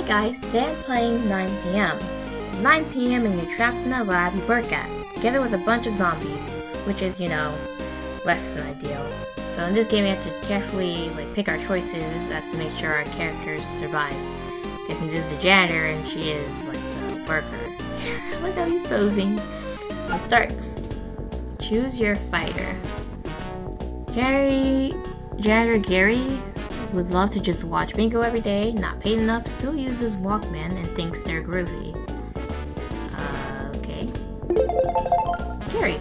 guys, today I'm playing 9 p.m. It's 9 p.m. and you're trapped in a lab you work at, together with a bunch of zombies, which is, less than ideal. So in this game we have to carefully pick our choices as to make sure our characters survive. Okay, since this is the janitor and she is the worker. Look how he's posing. Let's start. Choose your fighter. Janitor Gary would love to just watch Bingo every day, not paid enough, still uses Walkman and thinks they're groovy. Okay. Gary.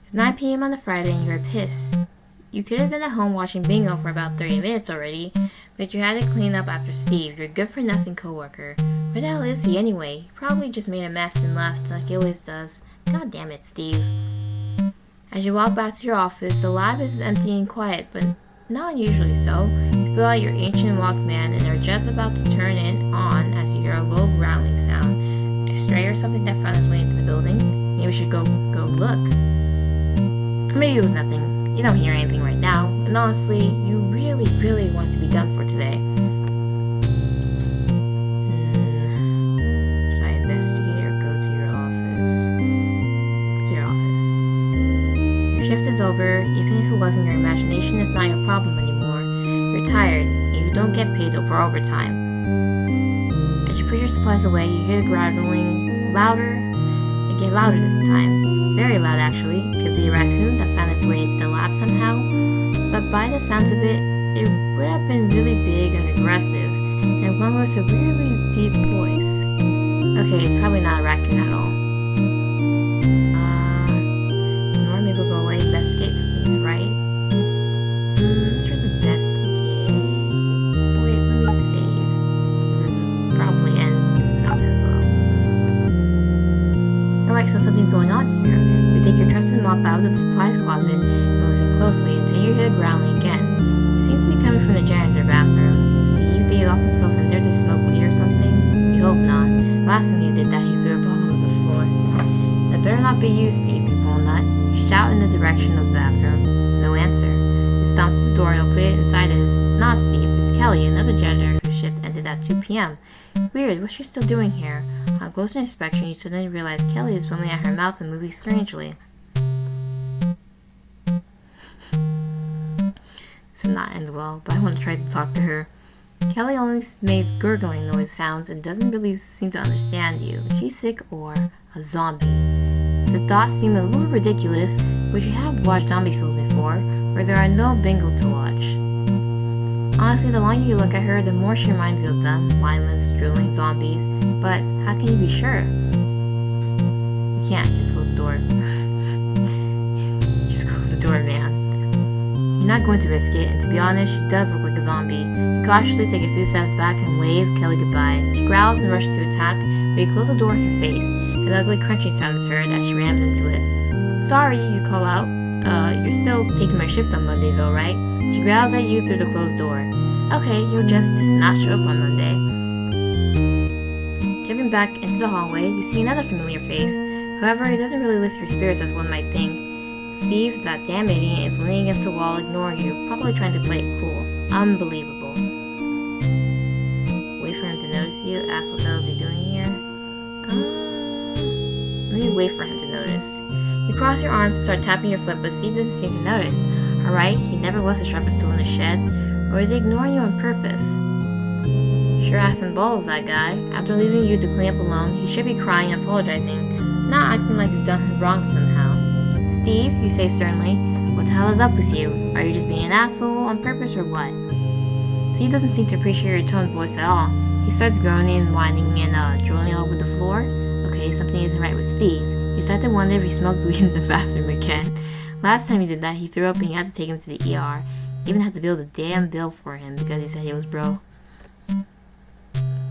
It's 9 p.m. on a Friday and you're pissed. You could have been at home watching Bingo for about 30 minutes already, but you had to clean up after Steve, your good-for-nothing coworker. Where the hell is he anyway? He probably just made a mess and left like he always does. God damn it, Steve. As you walk back to your office, the lab is empty and quiet, but not unusually so. You pull out your ancient Walkman and are just about to turn it on as you hear a low growling sound. A stray or something that found its way into the building? Maybe we should go look. Or maybe it was nothing. You don't hear anything right now, and honestly, you really want to be done for today. Should I investigate or go to your office? To your office. Your shift is over. Even if it wasn't your imagination, it's not your problem anymore. You're tired, and you don't get paid for overtime. As you put your supplies away, you hear the growling louder. It gets louder this time. Very loud, actually. Could be a raccoon that found its way into the lab somehow. But by the sounds of it, it would have been really big and aggressive, and one with a really deep voice. Okay, it's probably not a raccoon at all. Ignore, maybe we'll go away, investigate, something's right. Let's try to investigate. Wait, let me save. This is probably end. This is not gonna go. Alright, so something's going on here. You take your trusted mop out of the supplies closet and listen closely until you hear the growling again. It seems to be coming from the janitor bathroom. Steve, did he lock himself in there to smoke weed or something? You hope not. Last time he did that, he threw a bottle on the floor. That better not be you, Steve, you bullnut. You shout in the direction of the bathroom. No answer. You stomp to the door and open it. Inside is not Steve, it's Kelly, another janitor whose shift ended at 2 p.m. Weird, what's she still doing here? On closer inspection, you suddenly realize Kelly is foaming at her mouth and moving strangely. This will not end well, but I want to try to talk to her. Kelly only makes gurgling noise sounds and doesn't really seem to understand you. She's sick or a zombie. The thoughts seem a little ridiculous, but you have watched zombie films before, where there are no Bingo to watch. Honestly, the longer you look at her, the more she reminds you of them, mindless, drooling zombies. But how can you be sure? You can't, just close the door. Just close the door, man. You're not going to risk it, and to be honest, she does look like a zombie. You cautiously take a few steps back and wave Kelly goodbye. She growls and rushes to attack, but you close the door in her face. An ugly crunching sound is heard as she rams into it. Sorry, you call out. You're still taking my shift on Monday though, right? She growls at you through the closed door. Okay, you'll just not show up on Monday. Stepping back into the hallway, you see another familiar face. However, it doesn't really lift your spirits as one might think. Steve, that damn idiot, is leaning against the wall, ignoring you, probably trying to play it cool. Unbelievable. Wait for him to notice you, ask what the hell is he doing here. Let me wait for him to notice. You cross your arms and start tapping your foot, but Steve doesn't seem to notice. Alright, he never was the sharpest tool in the shed. Or is he ignoring you on purpose? Sure has some balls, that guy. After leaving you to clean up alone, he should be crying and apologizing, not acting like you've done him wrong somehow. Steve, you say sternly, what the hell is up with you? Are you just being an asshole on purpose or what? Steve doesn't seem to appreciate your tone of voice at all. He starts groaning and whining and drooling all over the floor. Okay, something isn't right with Steve. You start to wonder if he smoked weed in the bathroom again. Last time he did that, he threw up and you had to take him to the ER. You even had to build a damn bill for him because he said he was broke.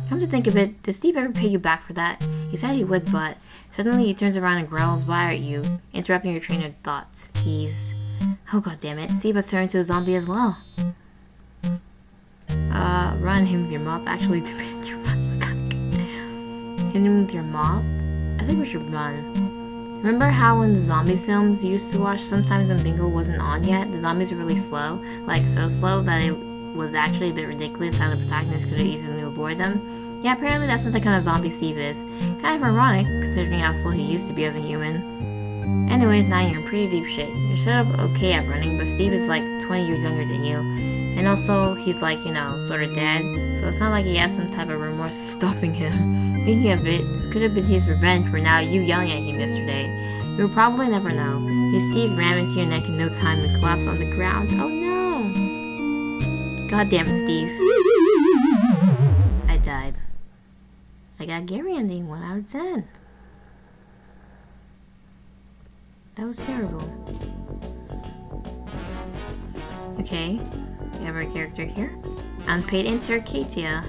Come to think of it, did Steve ever pay you back for that? He said he would, but suddenly he turns around and growls wire at you, interrupting your train of thoughts. Oh god damn it, Steve has turned into a zombie as well. Run him with your mop. Actually, demand your mop. Hit him with your mop? I think we should run. Remember how in the zombie films you used to watch, sometimes when Bingo wasn't on yet, the zombies were really slow? Like, so slow that was actually a bit ridiculous how the protagonist could have easily avoided them. Yeah, apparently that's not the kind of zombie Steve is. Kind of ironic, considering how slow he used to be as a human. Anyways, now you're in pretty deep shit. You're set up okay at running, but Steve is like 20 years younger than you. And also, he's like, sort of dead, so it's not like he has some type of remorse stopping him. Thinking of it, this could have been his revenge for now you yelling at him yesterday. You'll probably never know. His teeth ram into your neck in no time and collapse on the ground. Oh no! God damn it, Steve. I died. I got Gary ending 1 out of 10. That was terrible. Okay, we have our character here. Unpaid intern Katia.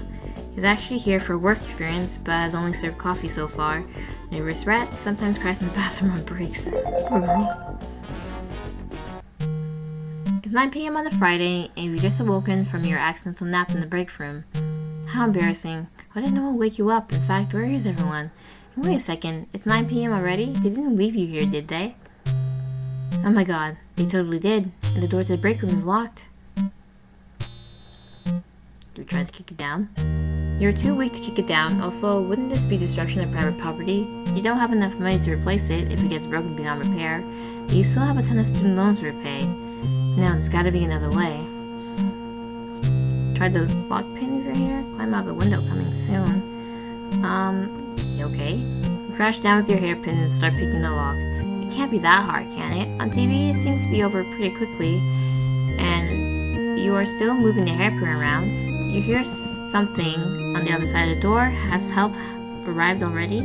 He's actually here for work experience, but has only served coffee so far. Nervous rat, sometimes cries in the bathroom on breaks. Poor girl. It's 9 p.m. on a Friday, and you've just awoken from your accidental nap in the break room. How embarrassing. Why did no one wake you up? In fact, where is everyone? And wait a second, it's 9 p.m. already? They didn't leave you here, did they? Oh my god, they totally did, and the door to the break room is locked. Do we try to kick it down? You're too weak to kick it down. Also, wouldn't this be destruction of private property? You don't have enough money to replace it if it gets broken beyond repair. You still have a ton of student loans to repay. No, there's gotta be another way. Try the lock pin with your hair? Climb out the window coming soon. You okay? You crash down with your hairpin and start picking the lock. It can't be that hard, can it? On TV, it seems to be over pretty quickly. And you are still moving the hairpin around. You hear something on the other side of the door. Has help arrived already?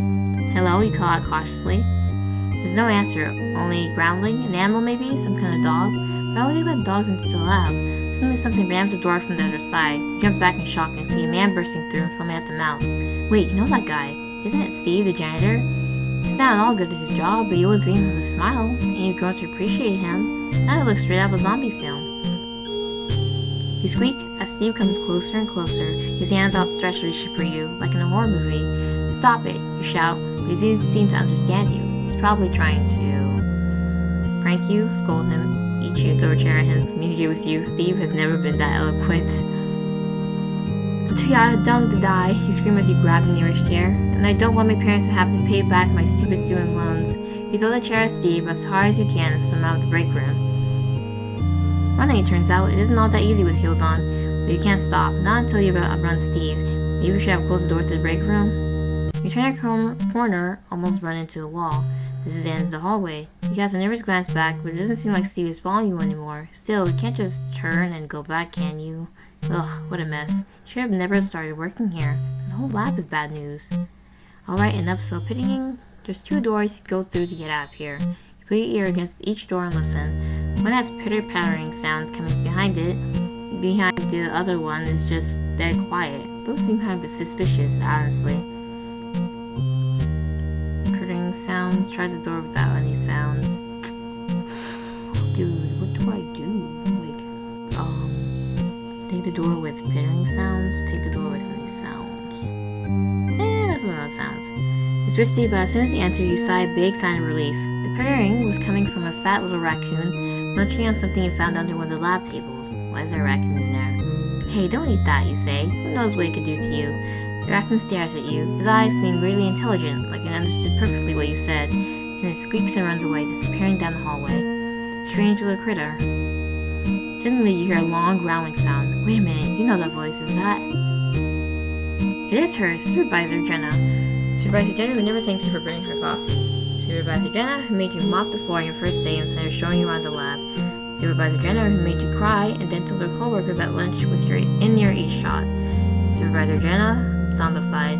Hello, you call out cautiously. There's no answer, only growling. An animal maybe? Some kind of dog? Why would they let dogs into the lab? Suddenly something rams the door from the other side. You jump back in shock and see a man bursting through and foaming at the mouth. Wait, you know that guy? Isn't it Steve, the janitor? He's not at all good at his job, but he always greets with a smile, and you've grown to appreciate him. Now he looks straight out of a zombie film. You squeak as Steve comes closer and closer, his hands outstretched reaching for you, like in a horror movie. Stop it, you shout, but he doesn't seem to understand you. He's probably trying to prank you, scold him, eat you, throw a chair at him, communicate with you. Steve has never been that eloquent. I'm too young to die, you scream as you grab the nearest chair, and I don't want my parents to have to pay back my stupid student loans. You throw the chair at Steve as hard as you can and swim out of the break room. Running, it turns out, it isn't all that easy with heels on, but you can't stop, not until you outrun Steve. Maybe we should have closed the door to the break room. You turn your corner, almost run into a wall. This is the end of the hallway. You cast a nervous glance back, but it doesn't seem like Steve is following you anymore. Still, you can't just turn and go back, can you? Ugh, what a mess. You should have never started working here. The whole lab is bad news. Alright, enough self-pitying. There's 2 doors you go through to get out of here. You put your ear against each door and listen. One has pitter-pattering sounds coming behind it. Behind the other one is just dead quiet. Those seem kind of suspicious, honestly. Pittering sounds. Try the door without any sounds. Dude, what do I do? Take the door with pittering sounds. Take the door with any sounds. That's what that sounds. It's risky, but as soon as you enter, you sigh a big sign of relief. The pittering was coming from a fat little raccoon munching on something you found under one of the lab tables. Why is there a raccoon in there? Hey, don't eat that, you say. Who knows what it could do to you? The raccoon stares at you. His eyes seem really intelligent, like it understood perfectly what you said, and it squeaks and runs away, disappearing down the hallway. Strange little critter. Suddenly, you hear a long growling sound. Wait a minute, you know that voice, is that? It is her, Supervisor Jenna. Supervisor Jenna, who never thanks you for bringing her coffee. Supervisor Jenna, who made you mop the floor on your first day instead of showing you around the lab. Supervisor Jenna, who made you cry and then told her coworkers at lunch with your in-ear earshot. Supervisor Jenna, zombified.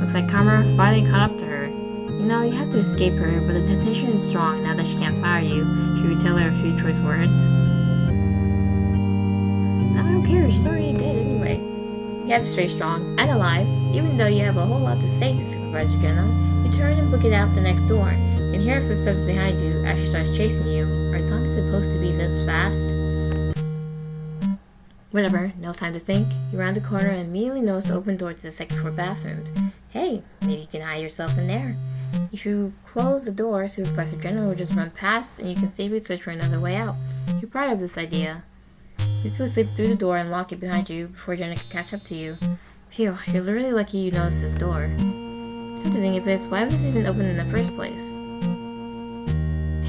Looks like karma finally caught up to her. You know, you have to escape her, but the temptation is strong now that she can't fire you. Should we tell her a few choice words? No, I don't care, she's already dead anyway. You have to stay strong and alive, even though you have a whole lot to say to Supervisor Jenna. You turn and book it out the next door. You can hear her footsteps behind you as she starts chasing you. Are zombies supposed to be this fast? Whatever, no time to think. You round the corner and immediately notice the open door to the second floor bathrooms. Hey, maybe you can hide yourself in there. If you close the door, Supervisor Jenna will just run past and you can safely search for another way out. You're proud of this idea. You quickly slip through the door and lock it behind you before Jenna can catch up to you. Phew, you're literally lucky you noticed this door. Come to think of it, why was this even open in the first place?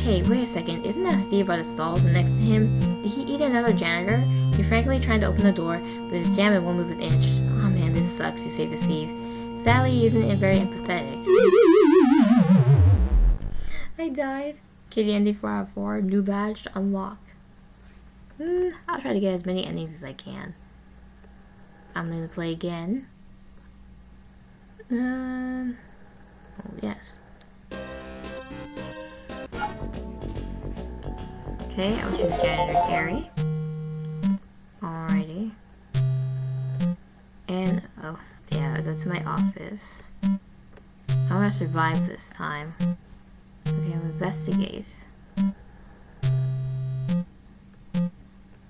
Hey, wait a second, isn't that Steve by the stalls next to him? Did he eat another janitor? You're frankly trying to open the door, but his jam and won't move an inch. Oh man, this sucks, you say to Steve. Sadly, he isn't very empathetic. I died. Kitty ending 4 out of 4, new badge unlocked. I'll try to get as many endings as I can. I'm gonna play again. Oh, yes. Okay, I'll choose Janitor Gary. Alrighty. And, oh, yeah, I go to my office. I want to survive this time. Okay, I'll investigate.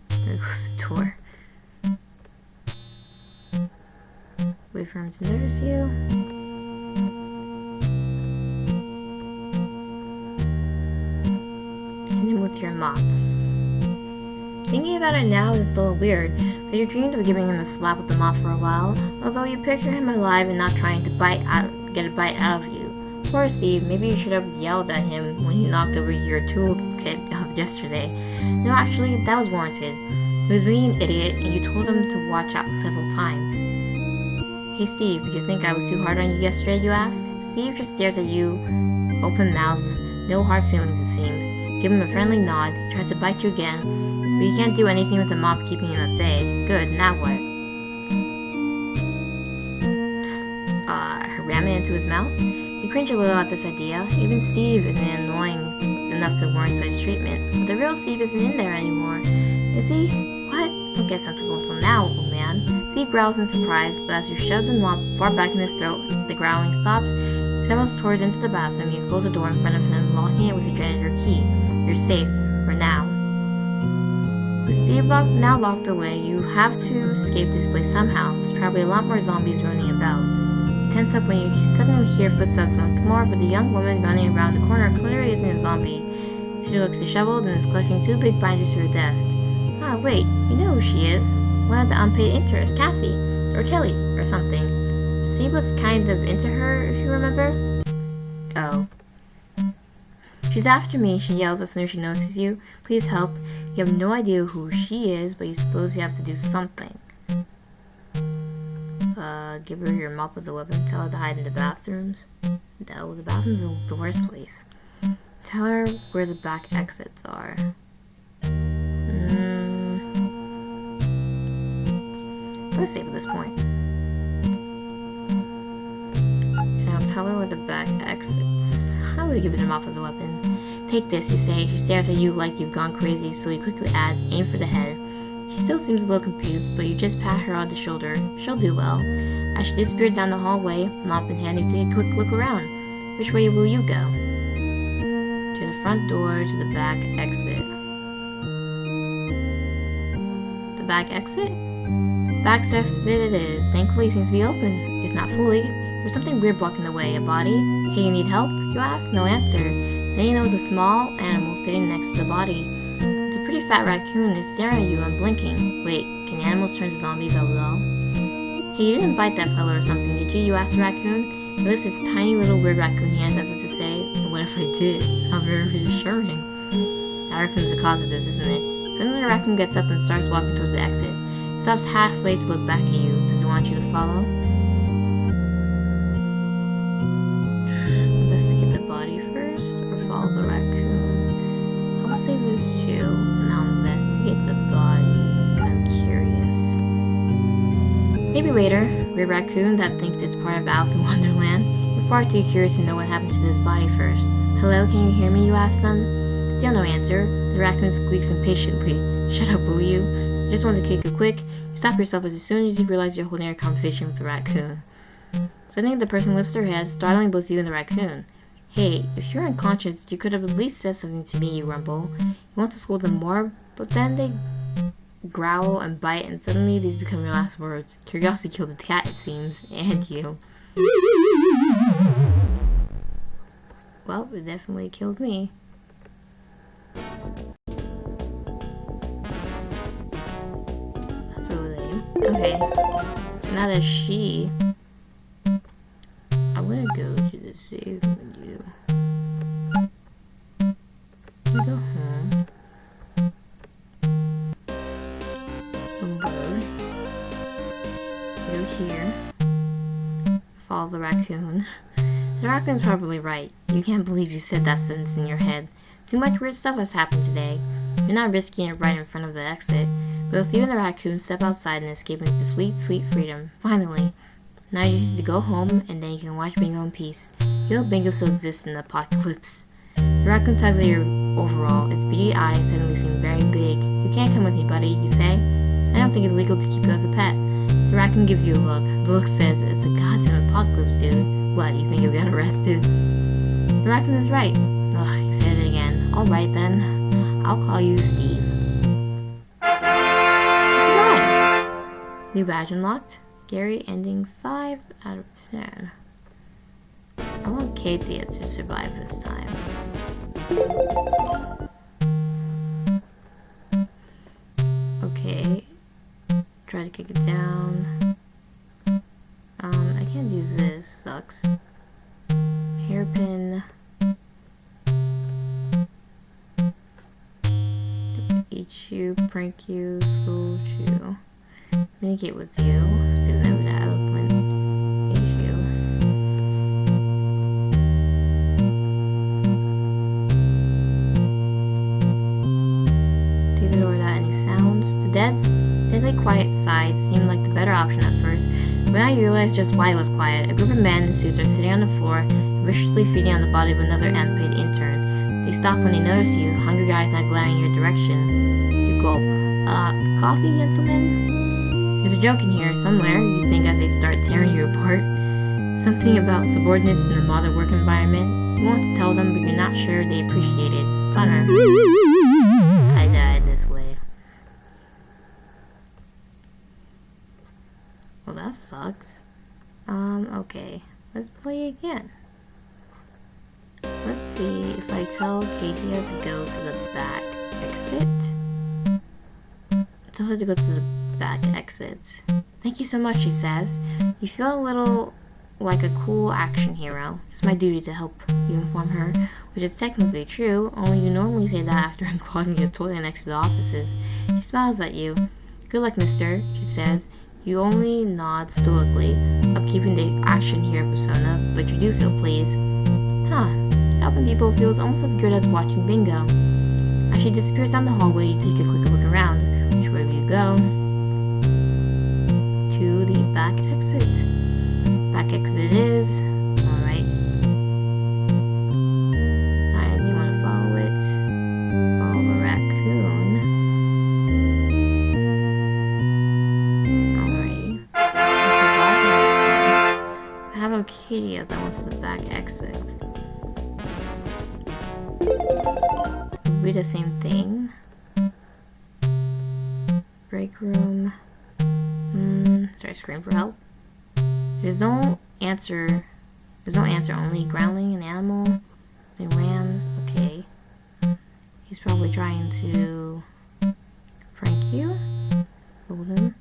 There goes the door. Wait for him to notice you. Hit him with your mop. Thinking about it now is a little weird, but you dreamed of giving him a slap with the mop for a while, although you picture him alive and not trying to get a bite out of you. Poor Steve, maybe you should have yelled at him when he knocked over your toolkit of yesterday. No, actually, that was warranted. He was being an idiot, and you told him to watch out several times. Hey Steve, you think I was too hard on you yesterday, you ask? Steve just stares at you, open mouth, no hard feelings it seems. Give him a friendly nod, he tries to bite you again, but you can't do anything with the mop keeping him at bay. Good, now what? Ram it into his mouth? You cringe a little at this idea. Even Steve isn't annoying enough to warrant such treatment, but the real Steve isn't in there anymore. Is he? What? Don't get sensible until now, old man. Steve growls in surprise, but as you shove the mop far back in his throat, the growling stops. He stumbles towards into the bathroom. You close the door in front of him, locking it with your janitor key. You're safe, for now. With Steve now locked away, you have to escape this place somehow. There's probably a lot more zombies running about. You tense up when you suddenly hear footsteps once more, but the young woman running around the corner clearly isn't a zombie. She looks disheveled and is clutching 2 big binders to her desk. Ah, wait, you know who she is. One of the unpaid interns, Kathy, or Kelly, or something. Steve was kind of into her, if you remember. Oh. She's after me, she yells as soon as she notices you. Please help. You have no idea who she is, but you suppose you have to do something. Give her your mop as a weapon. Tell her to hide in the bathrooms. No, the bathrooms are the worst place. Tell her where the back exits are. Let's save at this point. Now tell her where the back exits. How will you give it a mop as a weapon? Take this, you say. She stares at you like you've gone crazy, so you quickly add, aim for the head. She still seems a little confused, but you just pat her on the shoulder. She'll do well. As she disappears down the hallway, mop in hand, you take a quick look around. Which way will you go? To the front door, to the back exit. The back exit? Back exit it is. Thankfully, it seems to be open, if not fully. There's something weird blocking the way. A body? Hey, you need help? You ask? No answer. Then you notice a small animal sitting next to the body. It's a pretty fat raccoon and it's staring at you unblinking. Wait, can animals turn to zombies as well? Hey, you didn't bite that fella or something, did you? You asked the raccoon. It lifts its tiny little weird raccoon hands as if to say, and what if I did? How very reassuring. That raccoon's the cause of this, isn't it? Suddenly the raccoon gets up and starts walking towards the exit. It stops halfway to look back at you. Does it want you to follow? Investigate the body first, or follow the raccoon? I'll save this too, and I'll investigate the body. I'm curious. Maybe later, weird raccoon that thinks it's part of Alice in Wonderland. You're far too curious to know what happened to this body first. Hello, can you hear me, you ask them? Still no answer. The raccoon squeaks impatiently. Shut up, will you? I just want to kick you quick. You stop yourself as soon as you realize you're holding a conversation with the raccoon. Suddenly, the person lifts their head, startling both you and the raccoon. Hey, if you're unconscious, you could have at least said something to me, you rumble. You want to scold them more, but then they growl and bite, and suddenly these become your last words. Curiosity killed the cat, it seems, and you. Well, it definitely killed me. Okay. So now that she... I'm gonna go to the save menu. We go home. Load. Go here. Follow the raccoon. The raccoon's probably right. You can't believe you said that sentence in your head. Too much weird stuff has happened today. You're not risking it right in front of the exit. Both you and the raccoon step outside and escape into sweet, sweet freedom. Finally. Now you just need to go home and then you can watch Bingo in peace. You know Bingo still exists in the apocalypse. The raccoon tugs at your overall. Its beady eyes suddenly seem very big. You can't come with me, buddy, you say. I don't think it's legal to keep you as a pet. The raccoon gives you a look. The look says, it's a goddamn apocalypse, dude. What, you think you'll get arrested? The raccoon is right. Ugh, you said it again. Alright then. I'll call you Steve. Survive! New badge unlocked. Gary ending 5 out of 10. I want Katia to survive this time. Okay. Try to kick it down. I can't use this. Sucks. Hairpin. Eat you, prank you, scold you. Communicate with you. Still never that eloquent. Hate you. Take the door without any sounds. The deadly quiet side seemed like the better option at first, but now you realize just why it was quiet. A group of men in suits are sitting on the floor, viciously feeding on the body of another unpaid intern. They stop when they notice you, hungry eyes not glaring in your direction. You gulp. Coffee, gentlemen? There's a joke in here somewhere, you think as they start tearing you apart. Something about subordinates in the modern work environment. You want to tell them, but you're not sure they appreciate it. Bummer. I died this way. Well, that sucks. Okay. Let's play again. Let's see if I tell Katia to go to the back exit. Tell her to go to the back exit. Thank you so much, she says. You feel a little like a cool action hero. It's my duty to help, you inform her, which is technically true, only you normally say that after clogging a toilet next to the offices. She smiles at you. Good luck, mister, she says. You only nod stoically, upkeeping the action hero persona, but you do feel pleased. Huh, helping people feels almost as good as watching Bingo. As she disappears down the hallway, you take a quick look around. Which way will you go? To the back exit. Back exit it is. Alright. This time you want to follow it. Follow the raccoon. Alrighty. I'm surviving this one. I have a Katia that wants the back exit. It'll be the same thing. Break room. Sorry, scream for help. There's no answer. Only growling, an animal. Then rams. Okay. He's probably trying to prank you. Hold him.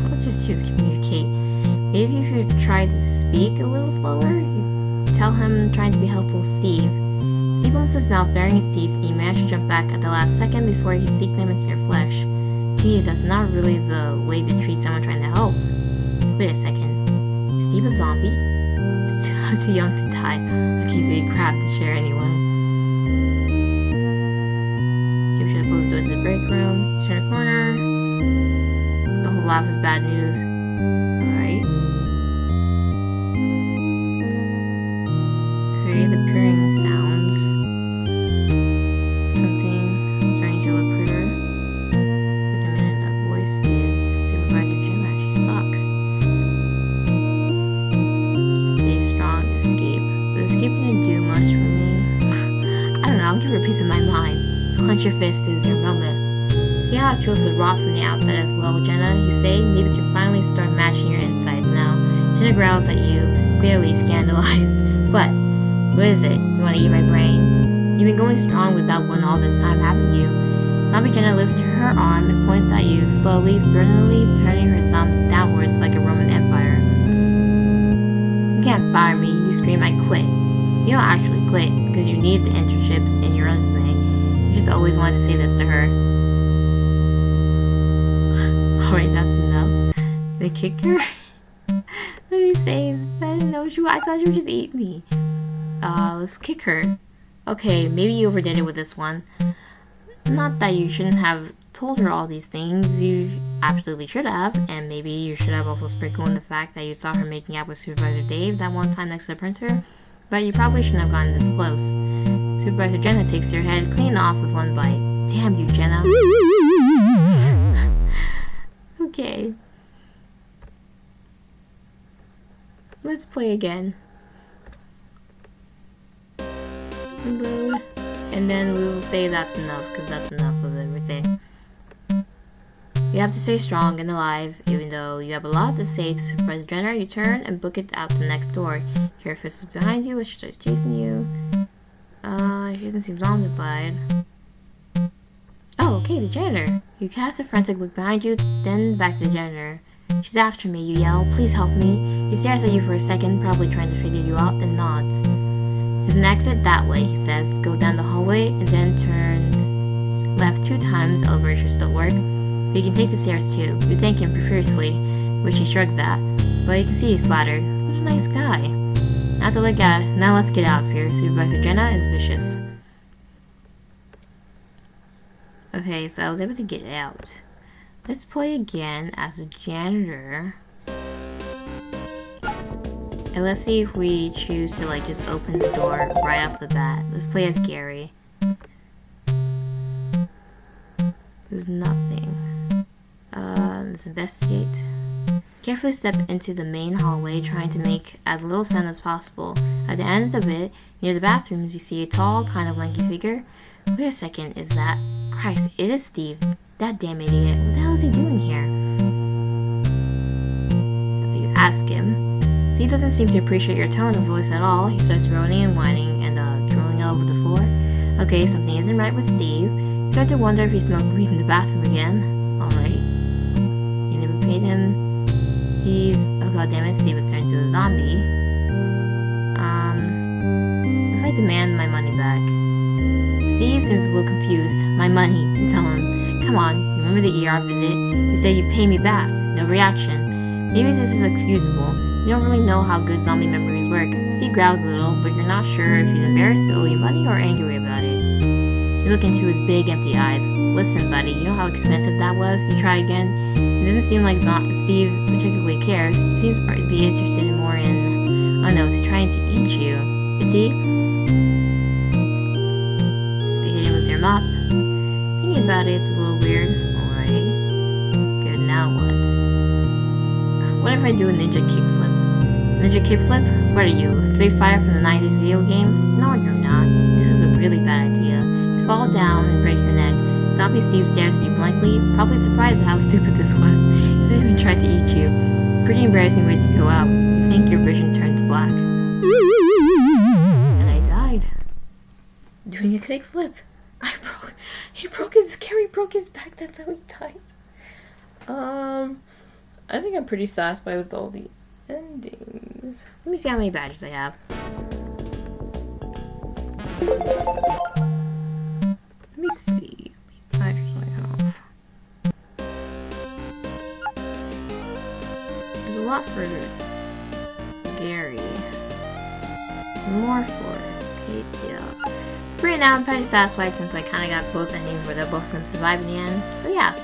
Let's just choose communicate. Maybe if you try to speak a little slower, you tell him trying to be helpful, Steve. Steve opens his mouth, baring his teeth, and you manage to jump back at the last second before you can sneak them into your flesh. Geez, that's not really the way to treat someone trying to help. Wait a second. Is Steve a zombie? I'm too young to die. Okay, so you grabbed the chair anyway. You try to close the door to the break room. You turn a corner. The whole laugh is bad news. Alright. Create the purring sounds. Something strange to look critter. Wait a minute, that voice is Supervisor Jenna. She sucks. Stay strong, escape. The escape didn't do much for me. I don't know, I'll give her a piece of my mind. Clench your fist is your moment. See how it feels to rot from the outside as well, Jenna? You say, maybe you can finally start matching your insides now. Jenna growls at you, clearly scandalized. What? What is it? You want to eat my brain? You've been going strong without one all this time, haven't you? Zombie Jenna lifts her arm and points slowly, threateningly turning her thumb downwards like a Roman empire. You can't fire me, you scream, I quit. You don't actually quit, because you need the internships in your resume. You just always wanted to say this to her. Alright, that's enough. They kick her? Let me save. I didn't know I thought she would just eat me. Let's kick her. Okay, maybe you overdid it with this one. Not that you shouldn't have told her all these things, you absolutely should have, and maybe you should have also sprinkled in the fact that you saw her making out with Supervisor Dave that one time next to the printer, but you probably shouldn't have gotten this close. Supervisor Jenna takes her head clean off with one bite. Damn you, Jenna. Okay. Let's play again. Load. And then we will say that's enough, because that's enough of everything. You have to stay strong and alive, even though you have a lot to say to Supervisor Jenner. You turn and book it out the next door. Your fist is behind you as she starts chasing you. She doesn't seem zombified. Oh, okay, the janitor. You cast a frantic look behind you, then back to the janitor. She's after me, you yell. Please help me. He stares at you for a second, probably trying to figure you out, then nods. There's an exit that way, he says. Go down the hallway and then turn left 2 times. Elevator should still work. But you can take the stairs too. You thank him profusely, which he shrugs at. But you can see he's flattered. What a nice guy. Not to look at. Now let's get out of here. Supervisor Jenna is vicious. Okay, so I was able to get out. Let's play again as a janitor. And let's see if we choose to like just open the door right off the bat. Let's play as Gary. There's nothing. Let's investigate. Carefully step into the main hallway, trying to make as little sound as possible. At the end of it, near the bathrooms, you see a tall, kind of lanky figure. Wait a second, is that... Christ, it is Steve. That damn idiot. What the hell is he doing here? You ask him. Steve doesn't seem to appreciate your tone of voice at all. He starts groaning and whining and drooling all over the floor. Okay, something isn't right with Steve. You start to wonder if he smoked weed in the bathroom again. Alright. You never paid him. He's... Oh god damn it, Steve was turned into a zombie. If I demand my money back. Steve seems a little confused. My money, you tell him. Come on, you remember the ER visit? You said you'd pay me back. No reaction. Maybe this is excusable. You don't really know how good zombie memories work. Steve growls a little, but you're not sure if he's embarrassed to owe you money or angry about it. You look into his big, empty eyes. Listen, buddy, you know how expensive that was? You try again. It doesn't seem like Steve particularly cares. He seems to be interested more in... Oh no, he's trying to eat you. Is he? You hit him with your mop. Thinking about it, it's a little weird. Alrighty. Good, now what? What if I do a ninja kickflip? Ninja kickflip? What are you, a straight fire from the 90s video game? No, you're not. This is a really bad idea. You fall down and break your neck. Zombie Steve stares at you blankly, probably surprised at how stupid this was. He's even tried to eat you. Pretty embarrassing way to go out. You think your vision turned black. And I died. Doing a kickflip. Gary broke his back, that's how he died. I think I'm pretty satisfied with all the endings. Let me see how many badges I have. Let me see how many badges I have. There's a lot for Gary. There's more for Katia. Right now, I'm pretty satisfied since I kind of got both endings where both of them survive in the end. So yeah.